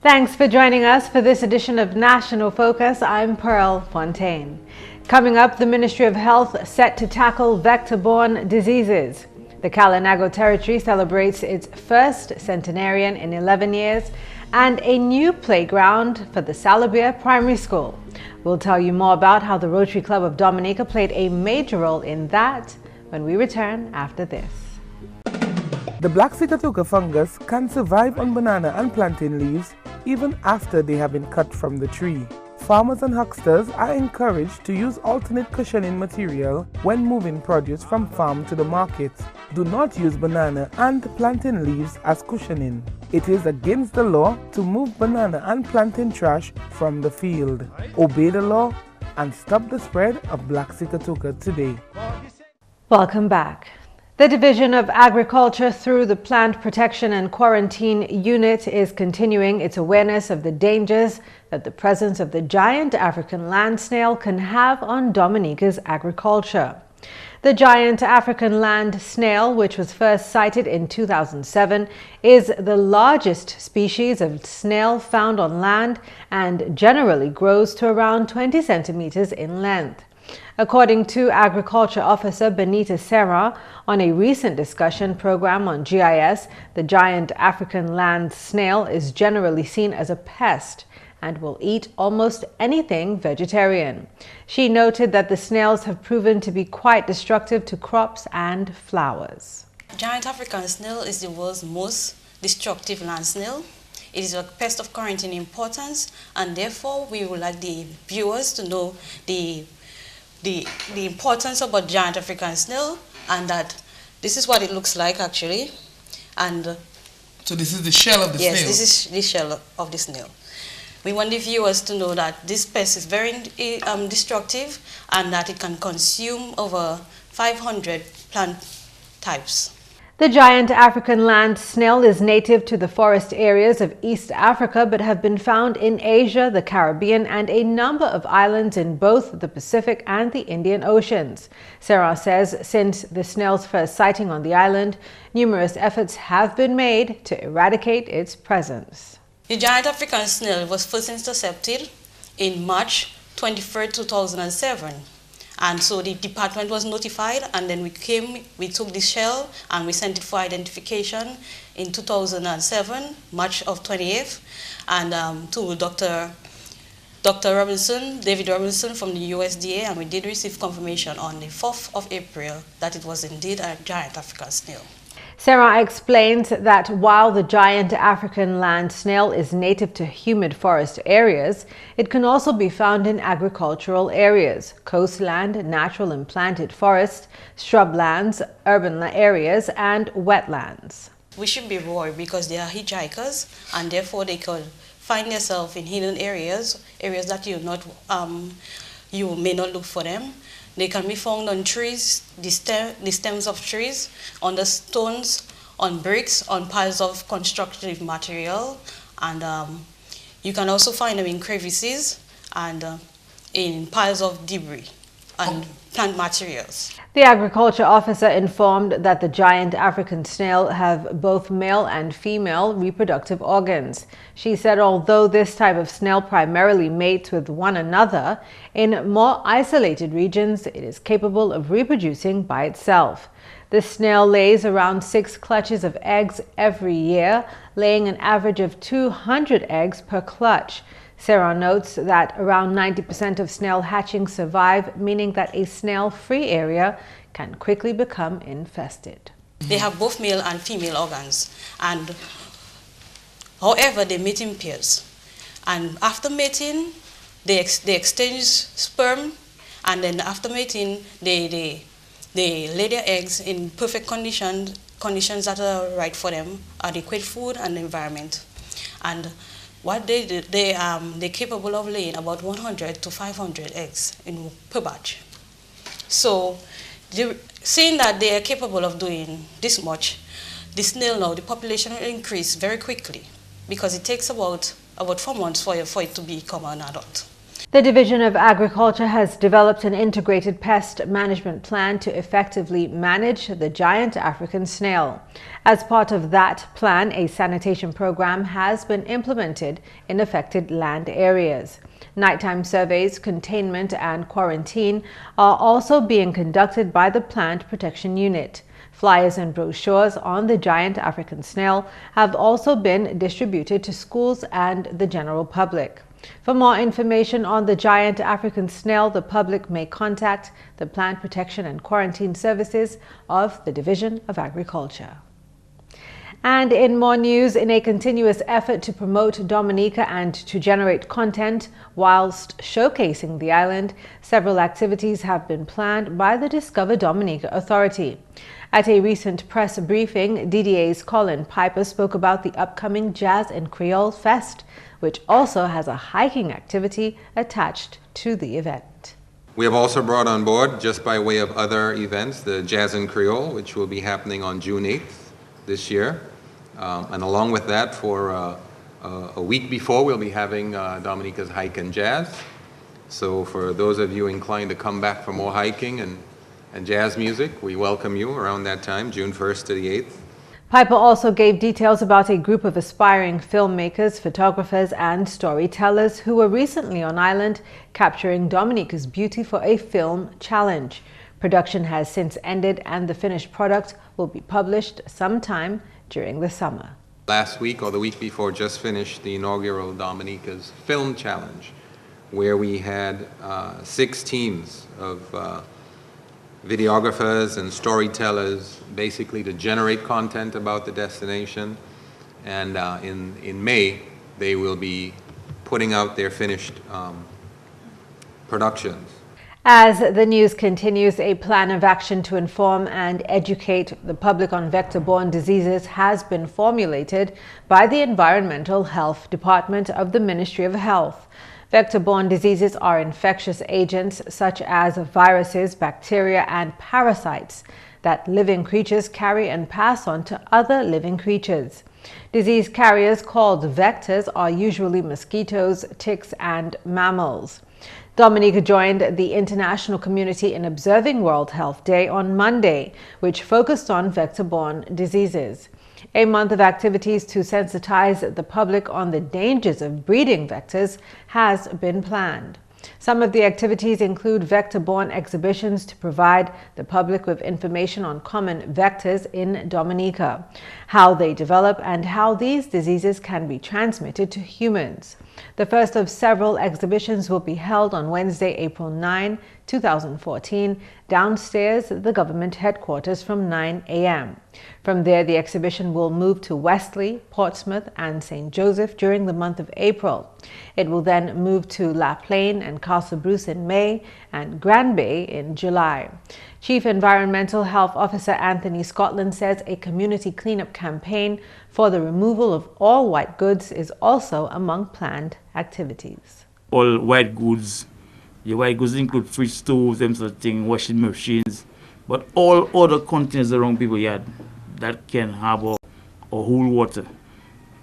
Thanks for joining us for this edition of National Focus. I'm Pearl Fontaine. Coming up, the Ministry of Health set to tackle vector-borne diseases. The Kalinago Territory celebrates its first centenarian in 11 years, and a new playground for the Salabia Primary School. We'll tell you more about how the Rotary Club of Dominica played a major role in that when we return after this. The black Sikatuka fungus can survive on banana and plantain leaves even after they have been cut from the tree. Farmers and hucksters are encouraged to use alternate cushioning material when moving produce from farm to the market. Do not use banana and plantain leaves as cushioning. It is against the law to move banana and plantain trash from the field. Obey the law and stop the spread of black Sikatuka today. Welcome back. The Division of Agriculture through the Plant Protection and Quarantine Unit is continuing its awareness of the dangers that the presence of the giant African land snail can have on Dominica's agriculture. The giant African land snail, which was first sighted in 2007, is the largest species of snail found on land and generally grows to around 20 centimeters in length. According to Agriculture Officer Benita Serra, on a recent discussion program on GIS, the giant African land snail is generally seen as a pest and will eat almost anything vegetarian. She noted that the snails have proven to be quite destructive to crops and flowers. Giant African snail is the world's most destructive land snail. It is a pest of quarantine importance, and therefore we would like the viewers to know the importance about giant African snail, and that this is what it looks like actually. And so this is the shell of the snail? Yes, this is the shell of the snail. We want the viewers to know that this pest is very destructive and that it can consume over 500 plant types. The giant African land snail is native to the forest areas of East Africa but have been found in Asia, the Caribbean, and a number of islands in both the Pacific and the Indian Oceans. Sarah says since the snail's first sighting on the island, numerous efforts have been made to eradicate its presence. The giant African snail was first intercepted in March 23, 2007. And so the department was notified, and then we took the shell and we sent it for identification in 2007, March of 28th, and to Dr. Robinson, David Robinson from the USDA, and we did receive confirmation on the 4th of April that it was indeed a giant African snail. Sarah explains that while the giant African land snail is native to humid forest areas, it can also be found in agricultural areas, coastland, natural and planted forests, shrublands, urban areas, and wetlands. We should be worried because they are hitchhikers, and therefore they could find themselves in hidden areas that you may not look for them. They can be found on trees, the stems of trees, on the stones, on bricks, on piles of constructive material, and you can also find them in crevices and in piles of debris and plant materials. The agriculture officer informed that the giant African snail have both male and female reproductive organs. She said although this type of snail primarily mates with one another, in more isolated regions it is capable of reproducing by itself. The snail lays around 6 clutches of eggs every year, laying an average of 200 eggs per clutch. Sarah notes that around 90% of snail hatchings survive, meaning that a snail-free area can quickly become infested. They have both male and female organs, and however they mate in pairs. And after mating, they exchange sperm, and then after mating, they lay their eggs in perfect conditions that are right for them, adequate food and environment. And what they do, they're capable of laying about 100 to 500 eggs per batch. So, seeing that they are capable of doing this much, the snail now, the population will increase very quickly because it takes about 4 months for it to become an adult. The Division of Agriculture has developed an integrated pest management plan to effectively manage the giant African snail. As part of that plan, a sanitation program has been implemented in affected land areas. Nighttime surveys, containment and quarantine are also being conducted by the Plant Protection Unit. Flyers and brochures on the giant African snail have also been distributed to schools and the general public. For more information on the giant African snail, the public may contact the Plant Protection and Quarantine Services of the Division of Agriculture. And in more news, in a continuous effort to promote Dominica and to generate content whilst showcasing the island, several activities have been planned by the Discover Dominica Authority. At a recent press briefing, DDA's Colin Piper spoke about the upcoming Jazz and Creole Fest, which also has a hiking activity attached to the event. We have also brought on board, just by way of other events, the Jazz and Creole, which will be happening on June 8th this year. And along with that, for a week before, we'll be having Dominica's Hike and Jazz. So for those of you inclined to come back for more hiking and jazz music, we welcome you around that time, June 1st to the 8th. Piper also gave details about a group of aspiring filmmakers, photographers and storytellers who were recently on island capturing Dominica's beauty for a film challenge. Production has since ended and the finished product will be published sometime during the summer. Last week or the week before just finished the inaugural Dominica's Film Challenge, where we had 6 teams of videographers and storytellers, basically to generate content about the destination. And in May, they will be putting out their finished productions. As the news continues, a plan of action to inform and educate the public on vector-borne diseases has been formulated by the Environmental Health Department of the Ministry of Health. Vector-borne diseases are infectious agents such as viruses, bacteria, and parasites that living creatures carry and pass on to other living creatures. Disease carriers called vectors are usually mosquitoes, ticks, and mammals. Dominica joined the international community in observing World Health Day on Monday, which focused on vector-borne diseases. A month of activities to sensitize the public on the dangers of breeding vectors has been planned. Some of the activities include vector-borne exhibitions to provide the public with information on common vectors in Dominica, how they develop, and how these diseases can be transmitted to humans. The first of several exhibitions will be held on Wednesday, April 9, 2014, downstairs at the government headquarters from 9 a.m. From there, the exhibition will move to Wesley, Portsmouth, and St. Joseph during the month of April. It will then move to La Plaine and Castle Bruce in May and Grand Bay in July. Chief Environmental Health Officer Anthony Scotland says a community cleanup campaign for the removal of all white goods is also among planned activities. All white goods, the white goods include fridge stoves, them sort of thing, washing machines, but all other containers around people's yard that can harbor or hold water.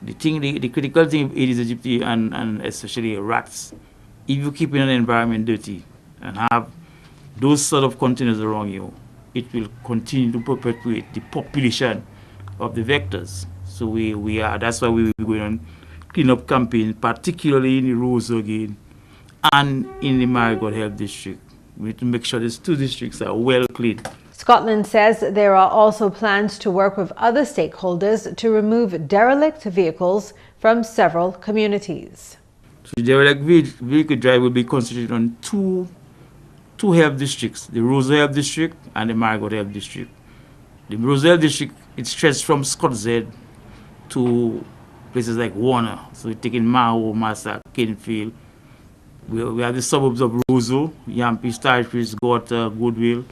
The critical thing of Aedes aegypti and especially rats, if you keep an environment dirty and have those sort of containers around you, it will continue to perpetuate the population of the vectors. So that's why we will be going on cleanup campaign, particularly in the Rose again and in the Marigot Health District. We need to make sure these 2 districts are well cleaned. Scotland says there are also plans to work with other stakeholders to remove derelict vehicles from several communities. So the derelict vehicle drive will be concentrated on two health districts, the Rose Health District and the Marigot Health District. The Rose Health District, it stretches from Scott's Head to places like Warner. So we're taking Maho, Massac, Kinfield. We have the suburbs of Roseau, Yampi, Starfish, Gorta, Goodwill,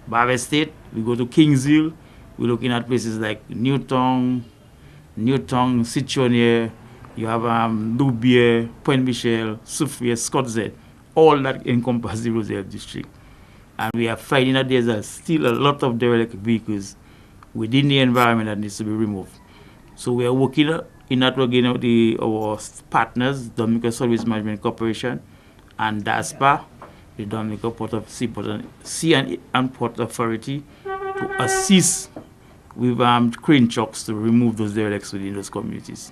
Barber State. We go to Kingshill. We're looking at places like Newtown, Citronnier. You have Loubier, Point Michel, Soufriere, Scott's Head. All that encompass the Rose Health District. And we are finding that there's still a lot of derelict vehicles within the environment that needs to be removed. So we are working in that again with our partners, Dominica Service Management Corporation and DASPA, the Dominica Port of Sea and Port Authority, to assist with crane trucks to remove those derelicts within those communities.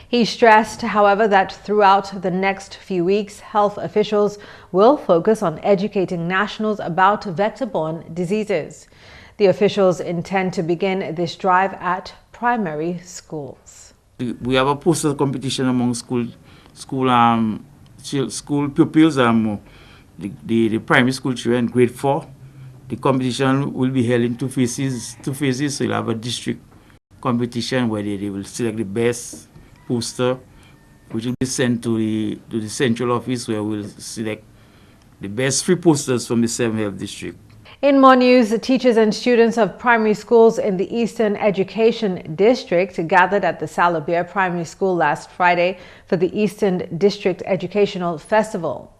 He stressed, however, that throughout the next few weeks, health officials will focus on educating nationals about vector-borne diseases. The officials intend to begin this drive at primary schools. We have a poster competition among school pupils, the primary school children, grade 4. The competition will be held in two phases. So you'll have a district competition where they will select the best poster, which will be sent to the central office, where we'll select the best 3 posters from the 7 health district. In more news, the teachers and students of primary schools in the Eastern Education District gathered at the Salabia Primary School last Friday for the Eastern District Educational Festival.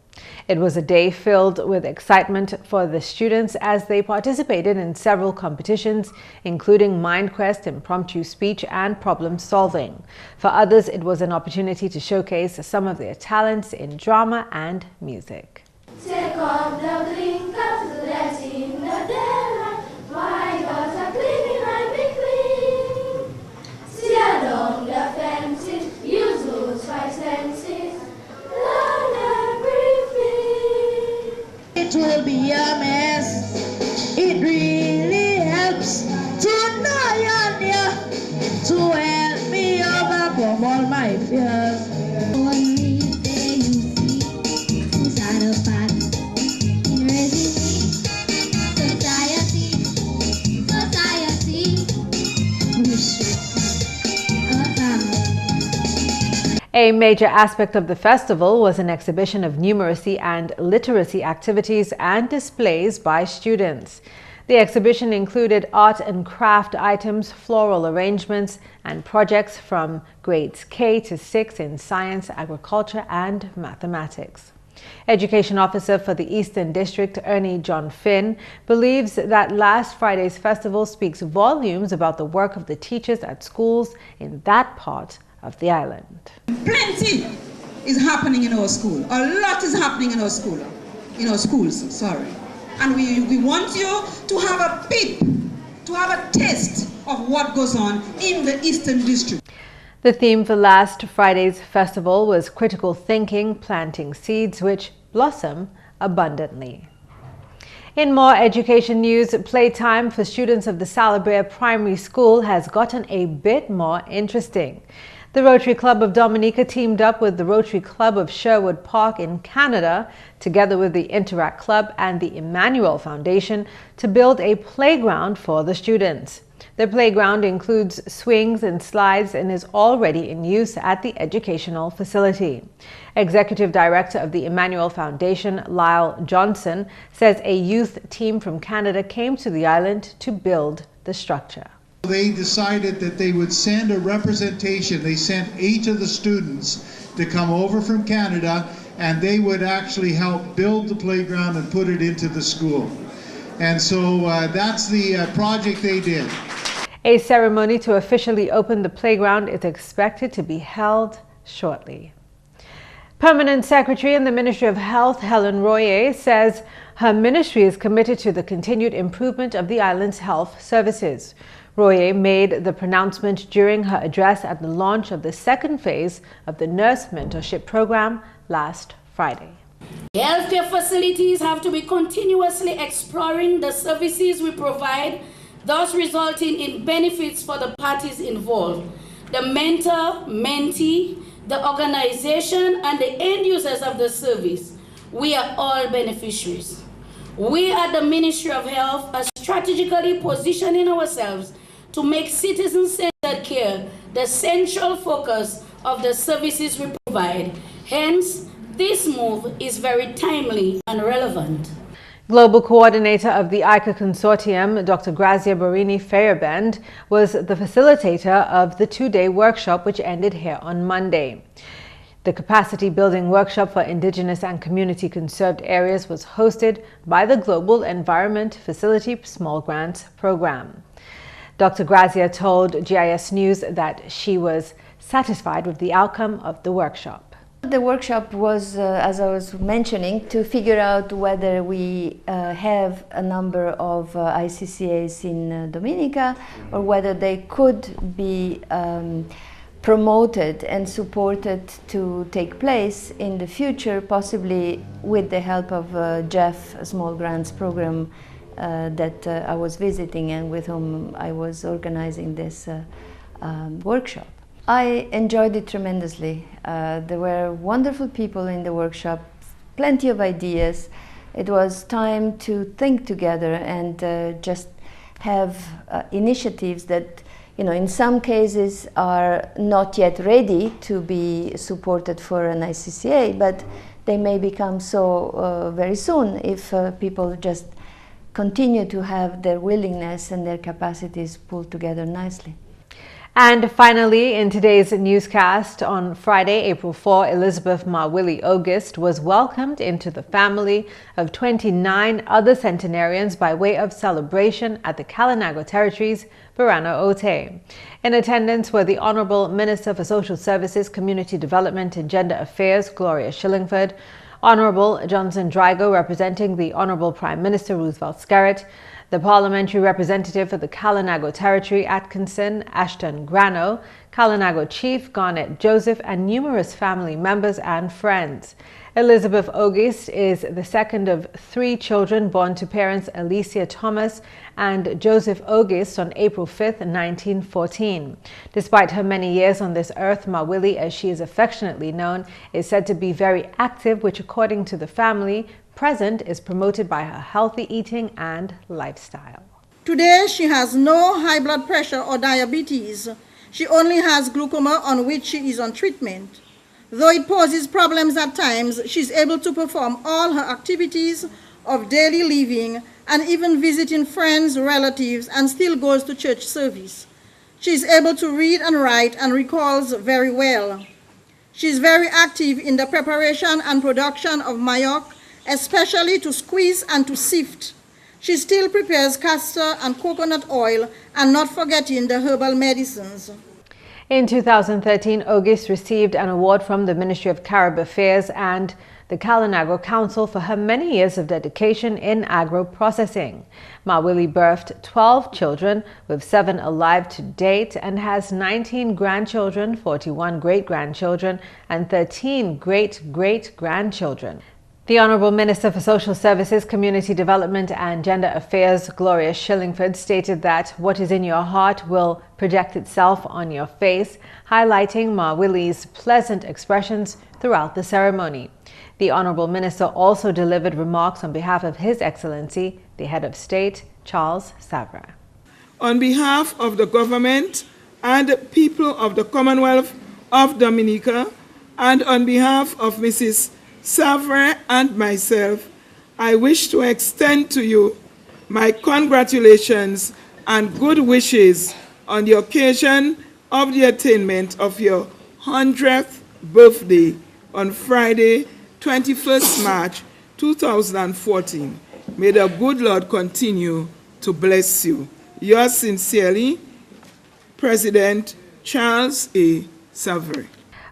It was a day filled with excitement for the students as they participated in several competitions, including MindQuest, impromptu speech, and problem solving. For others, it was an opportunity to showcase some of their talents in drama and music. Take off the blinkers, let in the daylight. My doors are cleaning, I be clean. Tear down the fences, use those 5 senses. Learn everything. It will be a mess. It really helps to know you're near, to help me overcome all my fears. Only thing you see inside a pot. A major aspect of the festival was an exhibition of numeracy and literacy activities and displays by students. The exhibition included art and craft items, floral arrangements, and projects from grades K to 6 in science, agriculture, and mathematics. Education Officer for the Eastern District, Ernie John Finn, believes that last Friday's festival speaks volumes about the work of the teachers at schools in that part of the island. Plenty is happening in our school. A lot is happening in our school, sorry. And we want you to have a peep, to have a taste of what goes on in the Eastern District. The theme for last Friday's festival was critical thinking, planting seeds which blossom abundantly. In more education news, playtime for students of the Salabia Primary School has gotten a bit more interesting. The Rotary Club of Dominica teamed up with the Rotary Club of Sherwood Park in Canada, together with the Interact Club and the Emmanuel Foundation, to build a playground for the students. The playground includes swings and slides and is already in use at the educational facility. Executive Director of the Emmanuel Foundation, Lyle Johnson, says a youth team from Canada came to the island to build the structure. They decided that they would send a representation. They sent 8 of the students to come over from Canada, and they would actually help build the playground and put it into the school. And so that's the project they did. A ceremony to officially open the playground is expected to be held shortly. Permanent Secretary in the Ministry of Health, Helen Royer, says her ministry is committed to the continued improvement of the island's health services. Royer made the pronouncement during her address at the launch of the second phase of the Nurse Mentorship Program last Friday. Healthcare facilities have to be continuously exploring the services we provide, thus resulting in benefits for the parties involved. The mentor, mentee, the organization, and the end users of the service. We are all beneficiaries. We at the Ministry of Health are strategically positioning ourselves to make citizen-centered care the central focus of the services we provide. Hence, this move is very timely and relevant. Global coordinator of the ICA Consortium, Dr. Grazia Borini-Feyerabend, was the facilitator of the 2-day workshop which ended here on Monday. The capacity building workshop for Indigenous and community conserved areas was hosted by the Global Environment Facility Small Grants Program. Dr. Grazia told GIS News that she was satisfied with the outcome of the workshop. of the workshop was, as I was mentioning, to figure out whether we have a number of ICCAs in Dominica, or whether they could be promoted and supported to take place in the future, possibly with the help of Jeff, a small grants program that I was visiting and with whom I was organizing this workshop. I enjoyed it tremendously. There were wonderful people in the workshop, plenty of ideas. It was time to think together and just have initiatives that, you know, in some cases are not yet ready to be supported for an ICCA, but they may become so very soon if people just continue to have their willingness and their capacities pulled together nicely. And finally, in today's newscast on Friday, April 4, Elizabeth Mawili August was welcomed into the family of 29 other centenarians by way of celebration at the Kalinago Territories, Barana Ote. In attendance were the Honorable Minister for Social Services, Community Development and Gender Affairs, Gloria Shillingford, Honorable Johnson Drago representing the Honorable Prime Minister Roosevelt Skerrit, the Parliamentary Representative for the Kalinago Territory, Atkinson Ashton Grano, Kalinago Chief Garnet Joseph, and numerous family members and friends. Elizabeth August is the second of 3 children born to parents Alicia Thomas and Joseph August on April 5, 1914. Despite her many years on this earth, Mawili, as she is affectionately known, is said to be very active, which according to the family, present is promoted by her healthy eating and lifestyle. Today, she has no high blood pressure or diabetes. She only has glaucoma, on which she is on treatment. Though it poses problems at times, she's able to perform all her activities of daily living and even visiting friends, relatives, and still goes to church service. She's able to read and write and recalls very well. She's very active in the preparation and production of mayok, especially to squeeze and to sift. She still prepares castor and coconut oil, and not forgetting the herbal medicines. In 2013, August received an award from the Ministry of Carib Affairs and the Kalinago Council for her many years of dedication in agro-processing. Mawili birthed 12 children, with 7 alive to date, and has 19 grandchildren, 41 great-grandchildren, and 13 great-great-grandchildren. The Honourable Minister for Social Services, Community Development and Gender Affairs, Gloria Shillingford, stated that what is in your heart will project itself on your face, highlighting Mawili's pleasant expressions throughout the ceremony. The Honourable Minister also delivered remarks on behalf of His Excellency, the Head of State, Charles Savra. On behalf of the government and people of the Commonwealth of Dominica, and on behalf of Mrs. Savra and myself, I wish to extend to you my congratulations and good wishes on the occasion of the attainment of your 100th birthday on Friday, 21st March 2014. May the good Lord continue to bless you. Yours sincerely, President Charles A. Savra.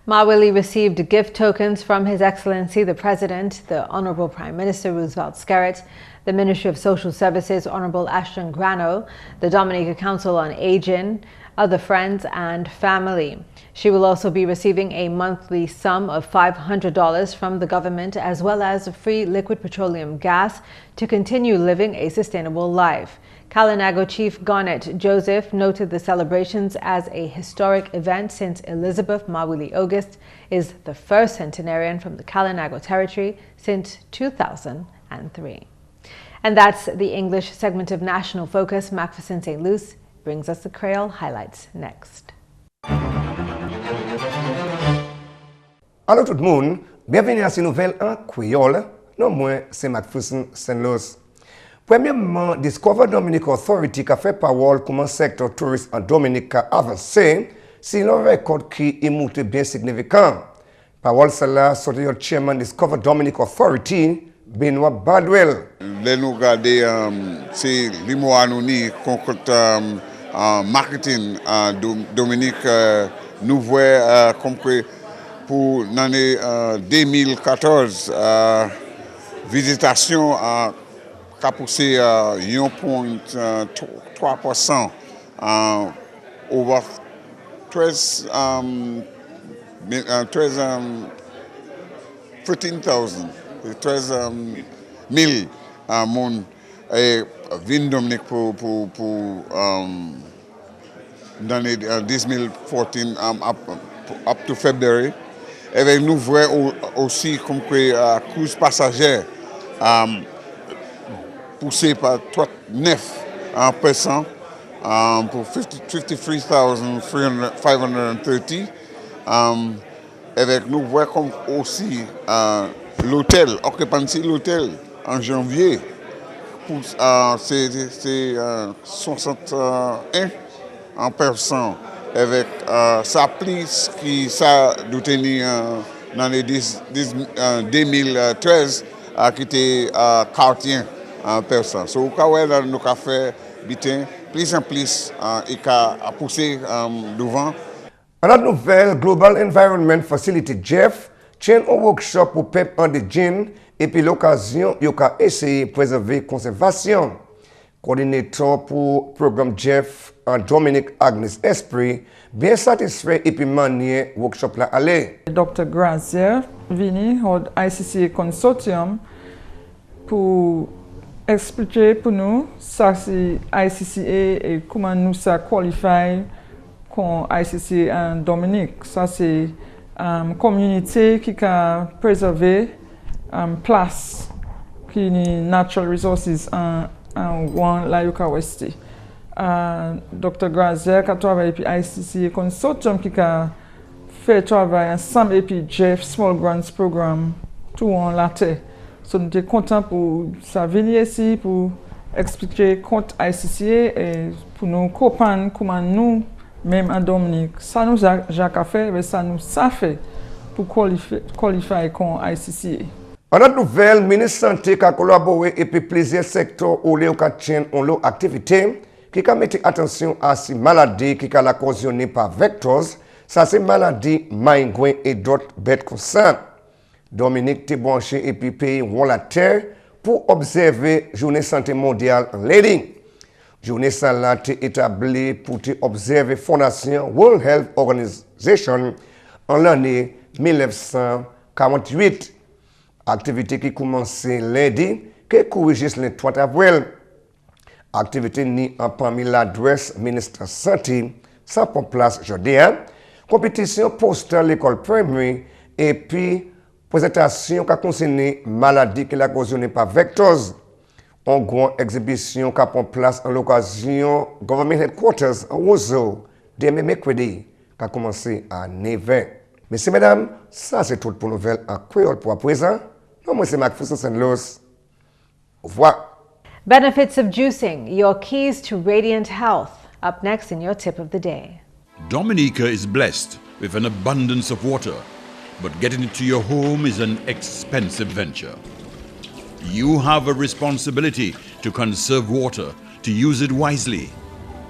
Mawili received gift tokens from His Excellency the President, the Honourable Prime Minister Roosevelt Skerrit, the Ministry of Social Services Honourable Ashton Grano, the Dominica Council on Aging, other friends and family. She will also be receiving a monthly sum of $500 from the government, as well as free liquid petroleum gas to continue living a sustainable life. Kalinago Chief Garnet Joseph noted the celebrations as a historic event since Elizabeth Mawili August is the first centenarian from the Kalinago Territory since 2003. And that's the English segment of National Focus. McPherson St. Luce brings us the Creole highlights next. Allô tout le monde, bienvenue à ces nouvelles en créole. Non, moi, c'est McPherson St. Luce. Premièrement, Discover Dominica Authority qui a fait parole comme un secteur touriste en Dominique a avancé, c'est un record qui est monté bien significant. Parole celle-là, sur le chairman Discover Dominica Authority, Benoît Badwell. Là, nous regardons, c'est les mots anonymes concrète marketing Dominique, nous voyons comme que pour l'année 2014, visitation a poussé 1,3%, over 13,000 moun vin Dominique pour dans les 2014 up to February. Et nous voyons aussi comme que cruise passagère poussé par 9% pour 53,530. Avec nous voyons comme aussi l'hôtel, occupancy l'hôtel en janvier, c'est 61%. Avec sa prise qui ça doit tenir dans les 2013 qui était quartier en personne. So nous avons fait plus en plus et a poussé devant. En autre nouvelle, Global Environment Facility Jeff tient un workshop pour PEP indigène et puis l'occasion, il a essayé de préserver la conservation. Coordinateur pour programme Jeff Dominique Agnes Esprit, bien satisfait et puis manier workshop là aller. Dr. Grazier vini au ICCA Consortium pour expliquer pour nous ça c'est ICCA et comment nous ça qualifie comme ICCA en Dominique. Ça c'est communauté qui a préservé place qui est natural resources en la Yuka West. Dr. Grazier qui a travaillé avec ICCA Consortium qui a fait travail ensemble et puis Jeff Small Grants Program tout en la terre. So, nous sommes contents pour ça venir ici pour expliquer contre ICCA et pour nous comprendre comment nous, même en Dominique, ça nous a fait, mais ça nous a fait pour qualifier comme ICCA. En autre nouvelle, le ministre de la Santé a collaboré et puis plusieurs secteurs où les tiennent en leur activité qui a mis attention à ces maladies qui ont occasionnées par vecteurs, ça c'est maladies, maïngouin et d'autres bêtes concernées. Dominique t'est branché et puis pays rond la terre pour observer Journée Santé Mondiale en ligne. Journée Santé est établie pour observer Fondation World Health Organization en l'année 1948. Activité qui commence lundi, qui court jusqu'au 3 avril. Activité ni en parmi l'adresse ministre Santé, ça prend place jeudi. Compétition poster l'école primaire et puis présentation qui a concerné maladie qui est causée par vectors. En grande exhibition qui prend place en l'occasion Government Headquarters en Roseau, demain mercredi, qui a commencé à 9h. Messieurs, mesdames, ça c'est tout pour nouvelle en créole pour à présent. Moi c'est McPherson Luce. Au revoir. Benefits of juicing, your keys to radiant health. Up next in your tip of the day. Dominica is blessed with an abundance of water, but getting it to your home is an expensive venture. You have a responsibility to conserve water, to use it wisely.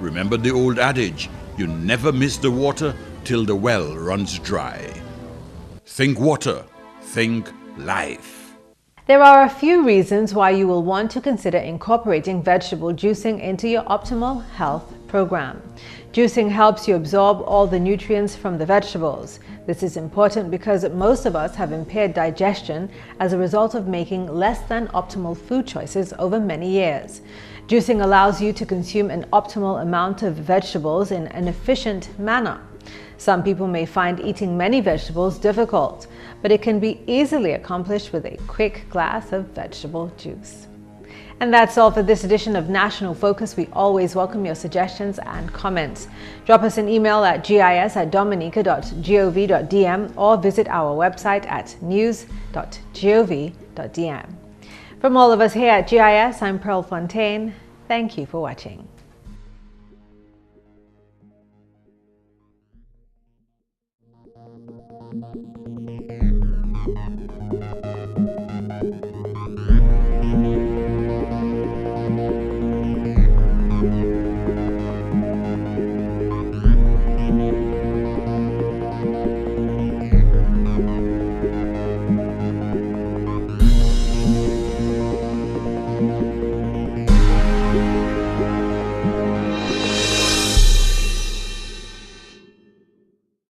Remember the old adage, you never miss the water till the well runs dry. Think water, think life. There are a few reasons why you will want to consider incorporating vegetable juicing into your optimal health program. Juicing helps you absorb all the nutrients from the vegetables. This is important because most of us have impaired digestion as a result of making less than optimal food choices over many years. Juicing allows you to consume an optimal amount of vegetables in an efficient manner. Some people may find eating many vegetables difficult, but it can be easily accomplished with a quick glass of vegetable juice. And that's all for this edition of National Focus. We always welcome your suggestions and comments. Drop us an email at gis@dominica.gov.dm or visit our website at news.gov.dm. From all of us here at GIS, I'm Pearl Fontaine. Thank you for watching.